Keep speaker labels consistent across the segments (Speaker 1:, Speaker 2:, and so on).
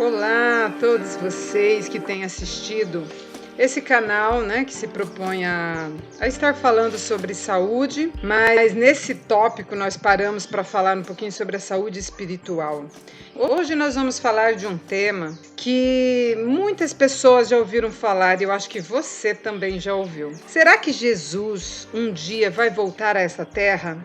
Speaker 1: Olá a todos vocês que têm assistido esse canal, que se propõe a estar falando sobre saúde, mas nesse tópico nós paramos para falar um pouquinho sobre a saúde espiritual. Hoje nós vamos falar de um tema que muitas pessoas já ouviram falar e eu acho que você também já ouviu. Será que Jesus um dia vai voltar a essa terra?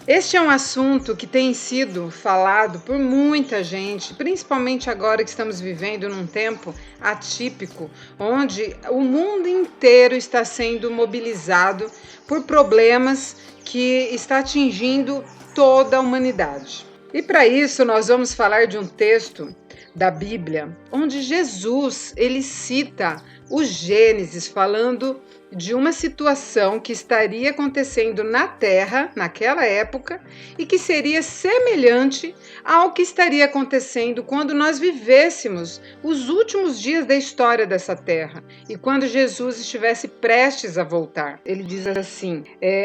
Speaker 1: Este é um assunto que tem sido falado por muita gente, principalmente agora que estamos vivendo num tempo atípico, onde o mundo inteiro está sendo mobilizado por problemas que está atingindo toda a humanidade. E para isso nós vamos falar de um texto da Bíblia, onde Jesus ele cita o Gênesis, falando de uma situação que estaria acontecendo na Terra naquela época e que seria semelhante ao que estaria acontecendo quando nós vivêssemos os últimos dias da história dessa Terra e quando Jesus estivesse prestes a voltar. Ele diz assim: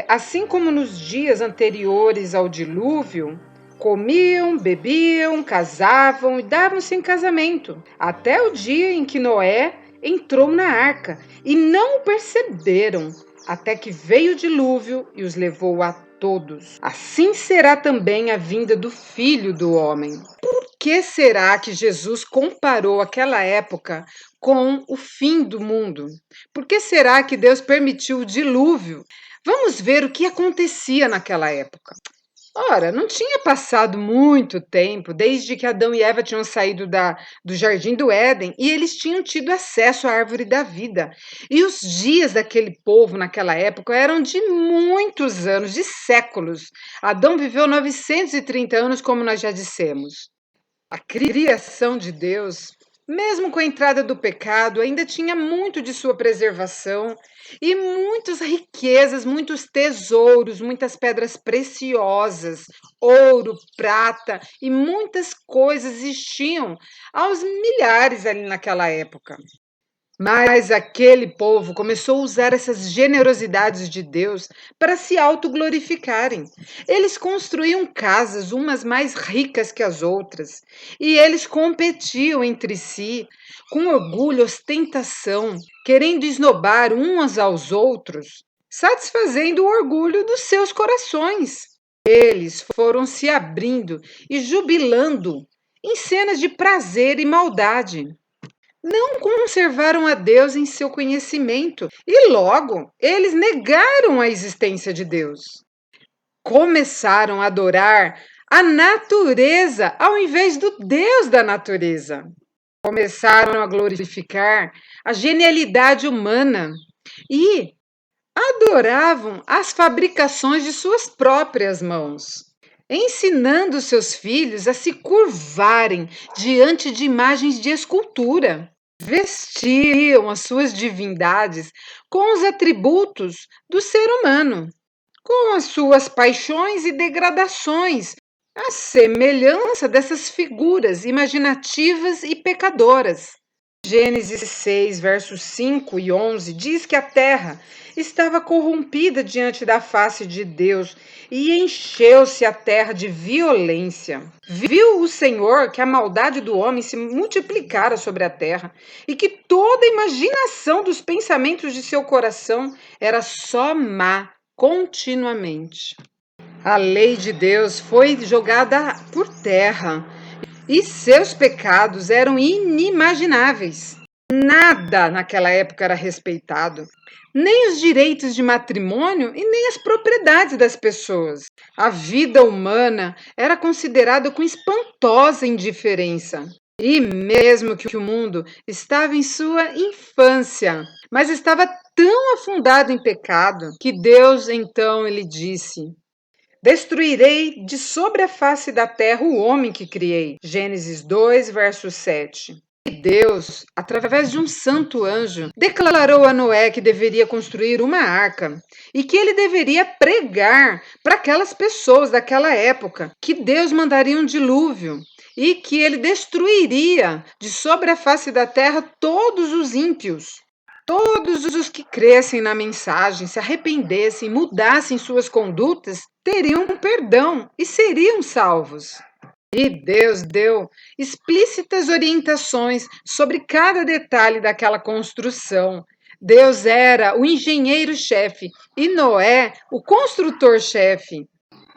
Speaker 1: assim como nos dias anteriores ao dilúvio, comiam, bebiam, casavam e davam-se em casamento, até o dia em que Noé entrou na arca, e não o perceberam, até que veio o dilúvio e os levou a todos. Assim será também a vinda do Filho do Homem. Por que será que Jesus comparou aquela época com o fim do mundo? Por que será que Deus permitiu o dilúvio? Vamos ver o que acontecia naquela época. Ora, não tinha passado muito tempo desde que Adão e Eva tinham saído do Jardim do Éden e eles tinham tido acesso à árvore da vida. E os dias daquele povo naquela época eram de muitos anos, de séculos. Adão viveu 930 anos, como nós já dissemos. A criação de Deus, mesmo com a entrada do pecado, ainda tinha muito de sua preservação e muitas riquezas, muitos tesouros, muitas pedras preciosas, ouro, prata e muitas coisas existiam aos milhares ali naquela época. Mas aquele povo começou a usar essas generosidades de Deus para se autoglorificarem. Eles construíam casas, umas mais ricas que as outras, e eles competiam entre si com orgulho, ostentação, querendo esnobar uns aos outros, satisfazendo o orgulho dos seus corações. Eles foram se abrindo e jubilando em cenas de prazer e maldade. Não conservaram a Deus em seu conhecimento e logo eles negaram a existência de Deus. Começaram a adorar a natureza ao invés do Deus da natureza. Começaram a glorificar a genialidade humana e adoravam as fabricações de suas próprias mãos, ensinando seus filhos a se curvarem diante de imagens de escultura. Vestiam as suas divindades com os atributos do ser humano, com as suas paixões e degradações, à semelhança dessas figuras imaginativas e pecadoras. Gênesis 6, versos 5 e 11 diz que a terra estava corrompida diante da face de Deus e encheu-se a terra de violência. Viu o Senhor que a maldade do homem se multiplicara sobre a terra e que toda a imaginação dos pensamentos de seu coração era só má continuamente. A lei de Deus foi jogada por terra e seus pecados eram inimagináveis. Nada naquela época era respeitado, nem os direitos de matrimônio e nem as propriedades das pessoas. A vida humana era considerada com espantosa indiferença. E mesmo que o mundo estava em sua infância, mas estava tão afundado em pecado, que Deus então ele disse: destruirei de sobre a face da terra o homem que criei. Gênesis 2, verso 7. E Deus, através de um santo anjo, declarou a Noé que deveria construir uma arca e que ele deveria pregar para aquelas pessoas daquela época que Deus mandaria um dilúvio e que ele destruiria de sobre a face da terra todos os ímpios. Todos os que crescem na mensagem, se arrependessem, mudassem suas condutas, teriam perdão e seriam salvos. E Deus deu explícitas orientações sobre cada detalhe daquela construção. Deus era o engenheiro-chefe e Noé o construtor-chefe.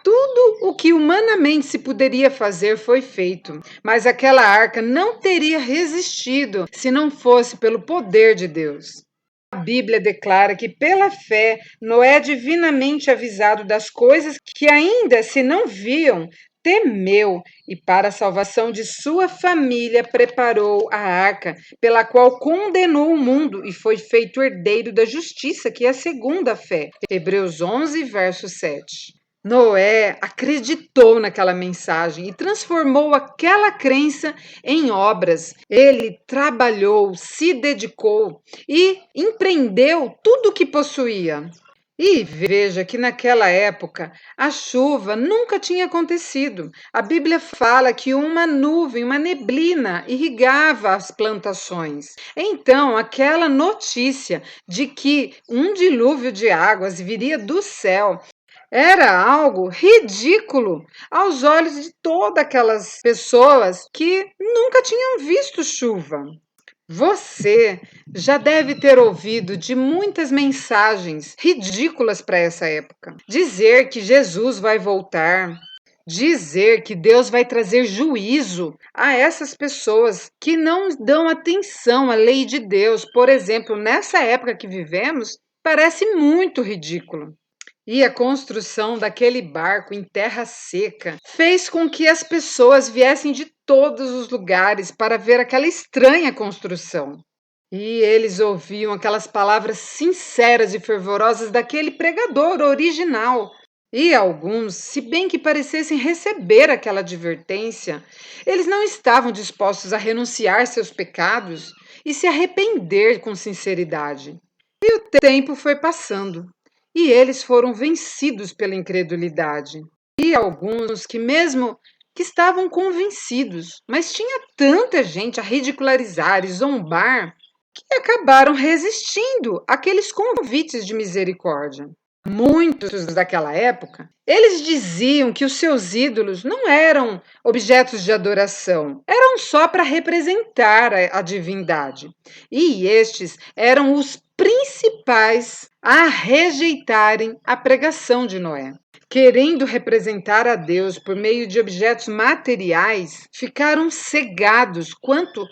Speaker 1: Tudo o que humanamente se poderia fazer foi feito, mas aquela arca não teria resistido se não fosse pelo poder de Deus. A Bíblia declara que, pela fé, Noé, divinamente avisado das coisas que ainda se não viam, temeu e, para a salvação de sua família, preparou a arca, pela qual condenou o mundo e foi feito herdeiro da justiça, que é a segunda fé. Hebreus 11, verso 7. Noé acreditou naquela mensagem e transformou aquela crença em obras. Ele trabalhou, se dedicou e empreendeu tudo o que possuía. E veja que naquela época a chuva nunca tinha acontecido. A Bíblia fala que uma nuvem, uma neblina, irrigava as plantações. Então, aquela notícia de que um dilúvio de águas viria do céu era algo ridículo aos olhos de todas aquelas pessoas que nunca tinham visto chuva. Você já deve ter ouvido de muitas mensagens ridículas para essa época. Dizer que Jesus vai voltar, dizer que Deus vai trazer juízo a essas pessoas que não dão atenção à lei de Deus. Por exemplo, nessa época que vivemos, parece muito ridículo. E a construção daquele barco em terra seca fez com que as pessoas viessem de todos os lugares para ver aquela estranha construção. E eles ouviam aquelas palavras sinceras e fervorosas daquele pregador original. E alguns, se bem que parecessem receber aquela advertência, eles não estavam dispostos a renunciar seus pecados e se arrepender com sinceridade. E o tempo foi passando e eles foram vencidos pela incredulidade. E alguns que mesmo que estavam convencidos, mas tinha tanta gente a ridicularizar e zombar, que acabaram resistindo àqueles convites de misericórdia. Muitos daquela época, eles diziam que os seus ídolos não eram objetos de adoração, eram só para representar a divindade. E estes eram os principais a rejeitarem a pregação de Noé. Querendo representar a Deus por meio de objetos materiais, ficaram cegados quanto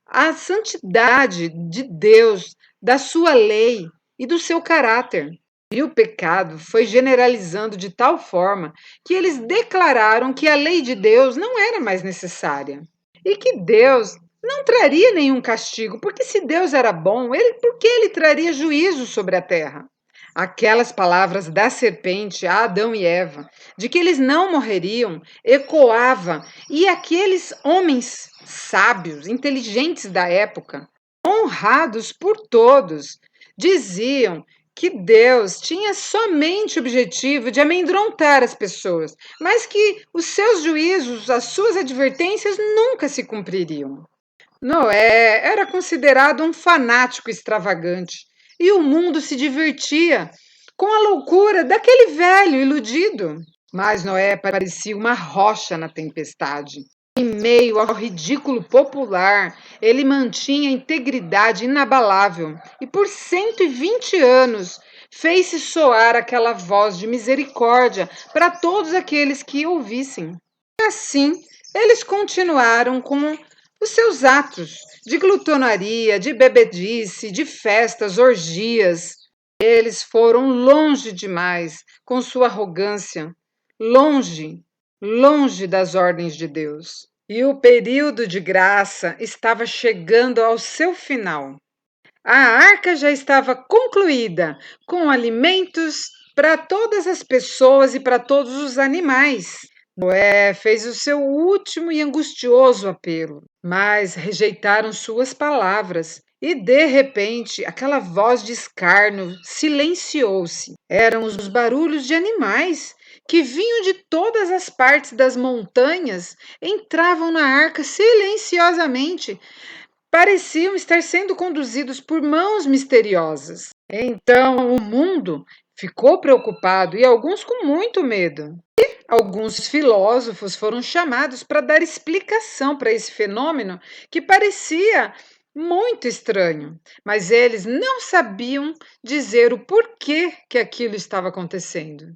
Speaker 1: à santidade de Deus, da sua lei e do seu caráter. E o pecado foi generalizando de tal forma que eles declararam que a lei de Deus não era mais necessária e que Deus não traria nenhum castigo, porque se Deus era bom, por que ele traria juízo sobre a terra? Aquelas palavras da serpente a Adão e Eva, de que eles não morreriam, ecoava, e aqueles homens sábios, inteligentes da época, honrados por todos, diziam que Deus tinha somente o objetivo de amedrontar as pessoas, mas que os seus juízos, as suas advertências nunca se cumpririam. Noé era considerado um fanático extravagante e o mundo se divertia com a loucura daquele velho iludido. Mas Noé parecia uma rocha na tempestade. Em meio ao ridículo popular, ele mantinha a integridade inabalável e por 120 anos fez-se soar aquela voz de misericórdia para todos aqueles que ouvissem. Assim, eles continuaram com os seus atos de glutonaria, de bebedice, de festas, orgias. Eles foram longe demais com sua arrogância, longe, longe das ordens de Deus. E o período de graça estava chegando ao seu final. A arca já estava concluída, com alimentos para todas as pessoas e para todos os animais. Noé fez o seu último e angustioso apelo, mas rejeitaram suas palavras. E de repente, aquela voz de escárnio silenciou-se. Eram os barulhos de animais que vinham de todas as partes das montanhas, entravam na arca silenciosamente, pareciam estar sendo conduzidos por mãos misteriosas. Então o mundo ficou preocupado e alguns com muito medo. Alguns filósofos foram chamados para dar explicação para esse fenômeno que parecia muito estranho, mas eles não sabiam dizer o porquê que aquilo estava acontecendo.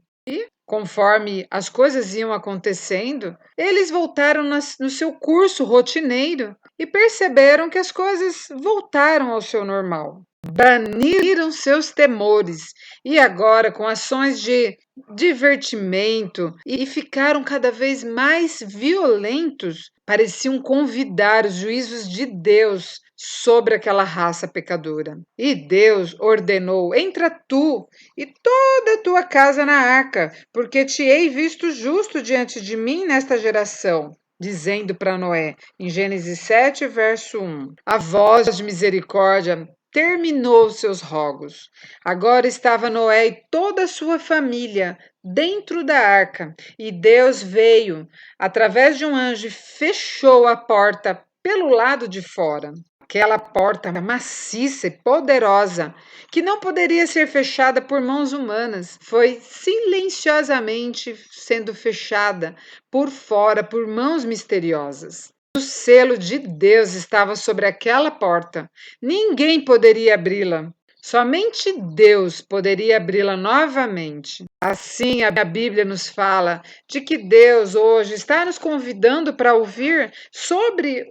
Speaker 1: Conforme as coisas iam acontecendo, eles voltaram no seu curso rotineiro e perceberam que as coisas voltaram ao seu normal. Baniram seus temores e agora, com ações de divertimento, e ficaram cada vez mais violentos, pareciam convidar os juízos de Deus sobre aquela raça pecadora. E Deus ordenou: entra tu e toda a tua casa na arca, porque te hei visto justo diante de mim nesta geração. Dizendo para Noé, em Gênesis 7, verso 1, a voz de misericórdia terminou seus rogos. Agora estava Noé e toda a sua família dentro da arca, e Deus veio, através de um anjo, e fechou a porta pelo lado de fora. Aquela porta maciça e poderosa, que não poderia ser fechada por mãos humanas, foi silenciosamente sendo fechada por fora por mãos misteriosas. O selo de Deus estava sobre aquela porta. Ninguém poderia abri-la. Somente Deus poderia abri-la novamente. Assim, a Bíblia nos fala de que Deus hoje está nos convidando para ouvir sobre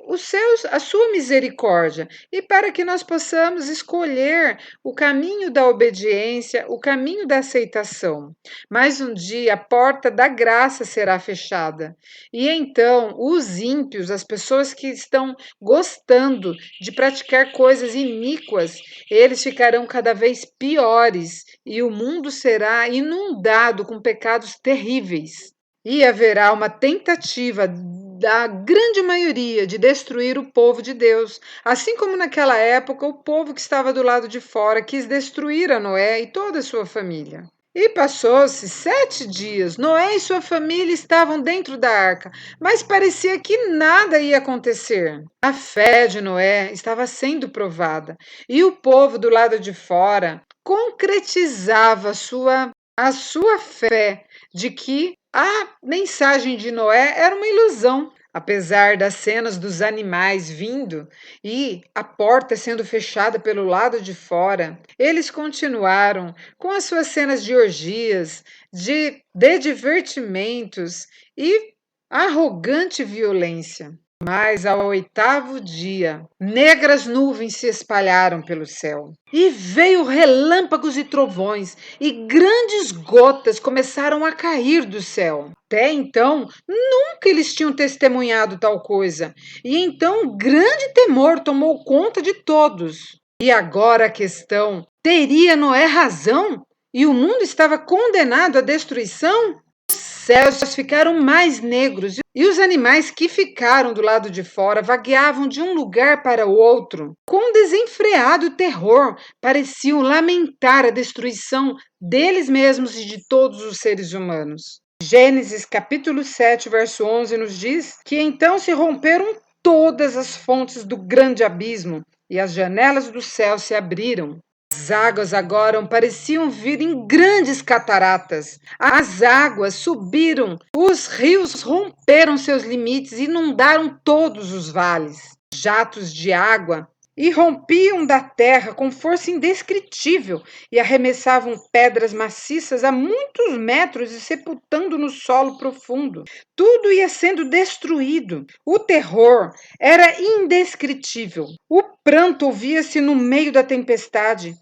Speaker 1: a sua misericórdia e para que nós possamos escolher o caminho da obediência, o caminho da aceitação. Mas um dia a porta da graça será fechada e então os ímpios, as pessoas que estão gostando de praticar coisas iníquas, eles ficarão cada vez piores e o mundo será inundado com pecados terríveis. E haverá uma tentativa da grande maioria de destruir o povo de Deus. Assim como naquela época, o povo que estava do lado de fora quis destruir a Noé e toda a sua família. E passou-se 7 dias. Noé e sua família estavam dentro da arca, mas parecia que nada ia acontecer. A fé de Noé estava sendo provada e o povo do lado de fora concretizava a sua fé de que a mensagem de Noé era uma ilusão. Apesar das cenas dos animais vindo e a porta sendo fechada pelo lado de fora, eles continuaram com as suas cenas de orgias, de divertimentos e arrogante violência. Mas ao 8º dia, negras nuvens se espalharam pelo céu, e veio relâmpagos e trovões, e grandes gotas começaram a cair do céu. Até então, nunca eles tinham testemunhado tal coisa, e então grande temor tomou conta de todos. E agora a questão: teria Noé razão? E o mundo estava condenado à destruição? Céus ficaram mais negros e os animais que ficaram do lado de fora vagueavam de um lugar para o outro. Com desenfreado terror, pareciam lamentar a destruição deles mesmos e de todos os seres humanos. Gênesis capítulo 7, verso 11 nos diz que então se romperam todas as fontes do grande abismo e as janelas do céu se abriram. As águas agora pareciam vir em grandes cataratas. As águas subiram, os rios romperam seus limites e inundaram todos os vales. Jatos de água irrompiam da terra com força indescritível e arremessavam pedras maciças a muitos metros e sepultando no solo profundo. Tudo ia sendo destruído. O terror era indescritível. O pranto ouvia-se no meio da tempestade.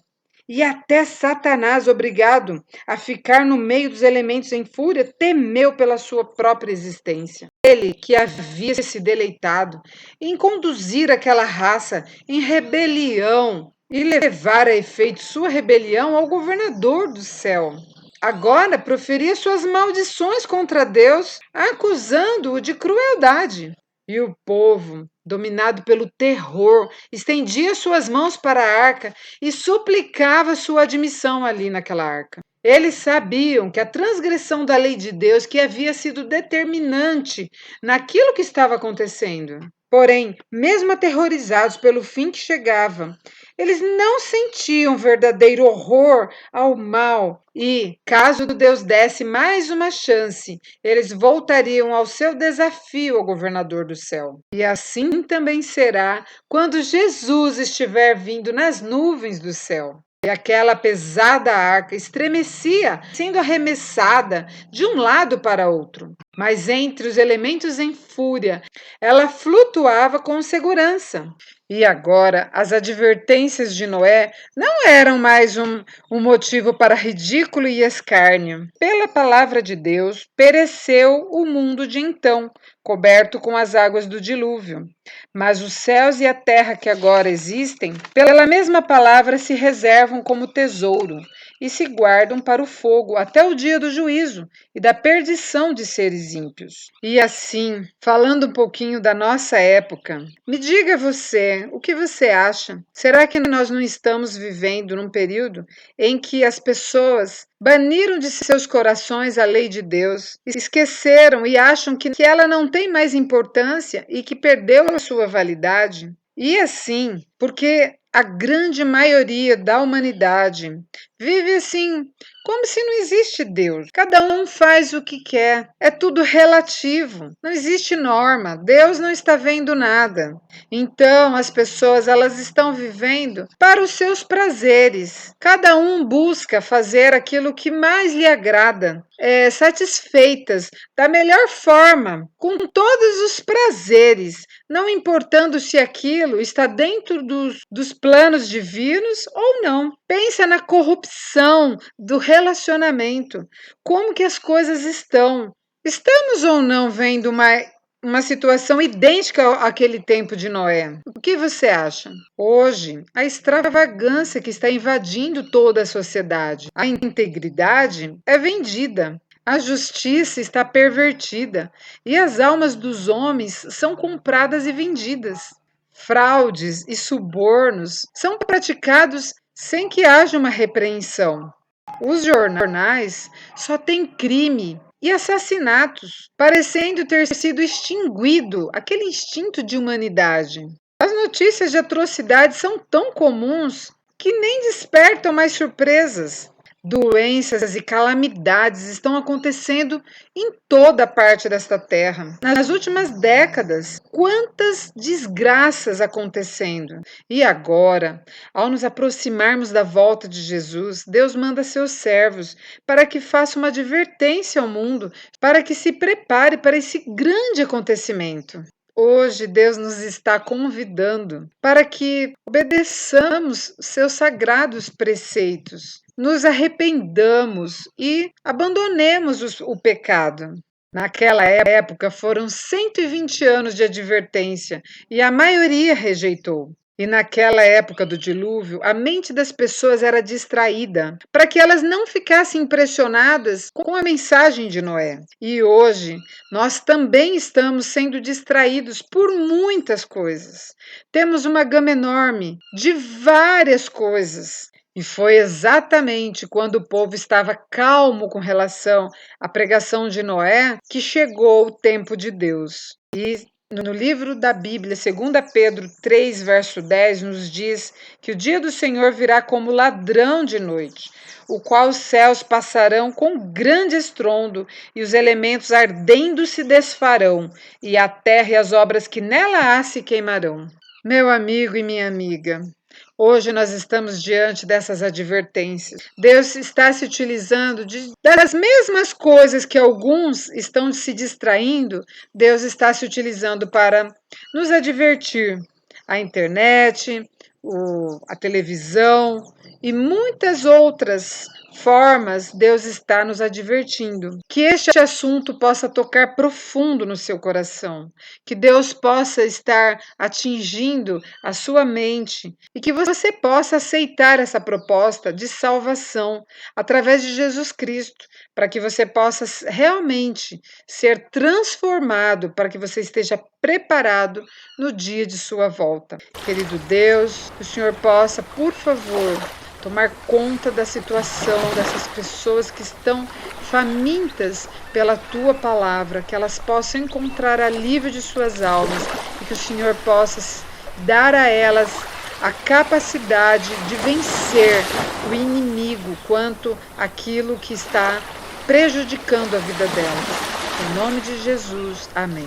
Speaker 1: E até Satanás, obrigado a ficar no meio dos elementos em fúria, temeu pela sua própria existência. Ele, que havia se deleitado em conduzir aquela raça em rebelião e levar a efeito sua rebelião ao governador do céu, agora proferia suas maldições contra Deus, acusando-o de crueldade. E o povo, dominado pelo terror, estendia suas mãos para a arca e suplicava sua admissão ali naquela arca. Eles sabiam que a transgressão da lei de Deus que havia sido determinante naquilo que estava acontecendo. Porém, mesmo aterrorizados pelo fim que chegava, Eles não sentiam verdadeiro horror ao mal e, caso Deus desse mais uma chance, eles voltariam ao seu desafio ao governador do céu. E assim também será quando Jesus estiver vindo nas nuvens do céu. E aquela pesada arca estremecia, sendo arremessada de um lado para outro. Mas entre os elementos em fúria, ela flutuava com segurança. E agora, as advertências de Noé não eram mais um motivo para ridículo e escárnio. Pela palavra de Deus, pereceu o mundo de então, coberto com as águas do dilúvio. Mas os céus e a terra que agora existem, pela mesma palavra, se reservam como tesouro e se guardam para o fogo até o dia do juízo e da perdição de seres ímpios. E assim, falando um pouquinho da nossa época, me diga você, o que você acha? Será que nós não estamos vivendo num período em que as pessoas baniram de seus corações a lei de Deus, esqueceram e acham que ela não tem mais importância e que perdeu a sua validade? E assim, porque a grande maioria da humanidade vive assim, como se não existe Deus. Cada um faz o que quer. É tudo relativo. Não existe norma. Deus não está vendo nada. Então, as pessoas, elas estão vivendo para os seus prazeres. Cada um busca fazer aquilo que mais lhe agrada, satisfeitas da melhor forma, com todos os prazeres, não importando se aquilo está dentro dos planos divinos ou não. Pensa na corrupção do relacionamento, como que as coisas estão. Estamos ou não vendo uma situação idêntica àquele tempo de Noé? O que você acha? Hoje, a extravagância que está invadindo toda a sociedade, a integridade é vendida. A justiça está pervertida e as almas dos homens são compradas e vendidas. Fraudes e subornos são praticados sem que haja uma repreensão. Os jornais só têm crime e assassinatos, parecendo ter sido extinguido aquele instinto de humanidade. As notícias de atrocidades são tão comuns que nem despertam mais surpresas. Doenças e calamidades estão acontecendo em toda parte desta terra. Nas últimas décadas, quantas desgraças acontecendo. E agora, ao nos aproximarmos da volta de Jesus, Deus manda seus servos para que façam uma advertência ao mundo, para que se prepare para esse grande acontecimento. Hoje Deus nos está convidando para que obedeçamos seus sagrados preceitos, nos arrependamos e abandonemos o pecado. Naquela época foram 120 anos de advertência e a maioria rejeitou. E naquela época do dilúvio, a mente das pessoas era distraída para que elas não ficassem impressionadas com a mensagem de Noé. E hoje, nós também estamos sendo distraídos por muitas coisas. Temos uma gama enorme de várias coisas. E foi exatamente quando o povo estava calmo com relação à pregação de Noé que chegou o tempo de Deus. E no livro da Bíblia, 2 Pedro 3, verso 10, nos diz que o dia do Senhor virá como ladrão de noite, o qual os céus passarão com grande estrondo, e os elementos ardendo se desfarão, e a terra e as obras que nela há se queimarão. Meu amigo e minha amiga, hoje nós estamos diante dessas advertências. Deus está se utilizando das mesmas coisas que alguns estão se distraindo, Deus está se utilizando para nos advertir. A internet, a televisão e muitas outras formas, Deus está nos advertindo. Que este assunto possa tocar profundo no seu coração, que Deus possa estar atingindo a sua mente e que você possa aceitar essa proposta de salvação através de Jesus Cristo, para que você possa realmente ser transformado, para que você esteja preparado no dia de sua volta. Querido Deus, que o Senhor possa, por favor, tomar conta da situação dessas pessoas que estão famintas pela tua palavra, que elas possam encontrar alívio de suas almas e que o Senhor possa dar a elas a capacidade de vencer o inimigo quanto aquilo que está prejudicando a vida delas. Em nome de Jesus, amém.